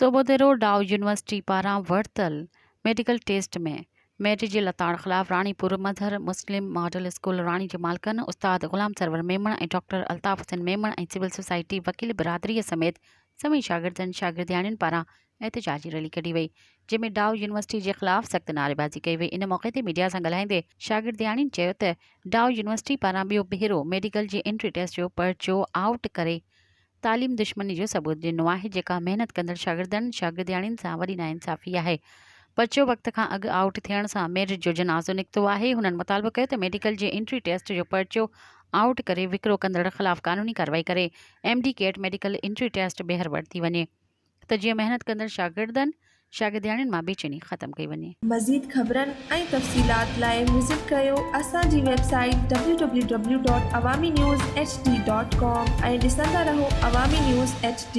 सोबोदेरो डाउ यूनिवर्सिटी पारां वरितल मेडिकल टेस्ट में मेरिट जे लताड़ ख़िलाफ़ रानीपुर मदर मुस्लिम मॉडल स्कूल राणी जे मालिकनि उस्ताद ग़ुलाम सरवर मेमण ऐं डॉक्टर अल्ताफ़ हुसैन मेमण ऐं सिविल सोसाइटी वकील बिरादरीअ समेत सभई शागिर्दनि शागिर्दियाणियुनि पारां एहतिजाजी रैली कढी वई, जंहिंमें डाउ यूनिवर्सिटी जे ख़िलाफ़ सख़्त नारेबाज़ी कई वई। इन मौक़े ते मीडिया सां ॻाल्हाईंदे शागिर्दियाणियुनि चयो त डाउ यूनिवर्सिटी पारां ॿियो भेरो मेडिकल जे एंट्री टेस्ट जो पर्चो आउट करे तालीम दुश्मनी जो सबूत ॾिनो आहे, जेका महिनत कंदड़ शागिर्दनि शागिर्दियाणियुनि सां वॾी नाइंसाफ़ी आहे। पर्चो वक़्त खां अॻु आउट थियण सां मेरिट जो जनाज़ो निकितो आहे। हुननि मुतालबो कयो त मेडिकल जे एंट्री टेस्ट जो पर्चो आउट करे विकिरो कंदड़ ख़िलाफ़ कानूनी कार्रवाई करे MD CAT medical entry test ॿीहर वरिती वञे त जीअं महिनत कंदड़ शागिर्दियाणियुनि मां बेचैनी ख़त्म कई वञे। मज़ीद ख़बरनि ऐं तफ़सीलात लाइ विज़िट कयो असांजी वेबसाइट www.awamiNewsHD.com ऐं ॾिसंदा रहो अवामी न्यूज़ HD।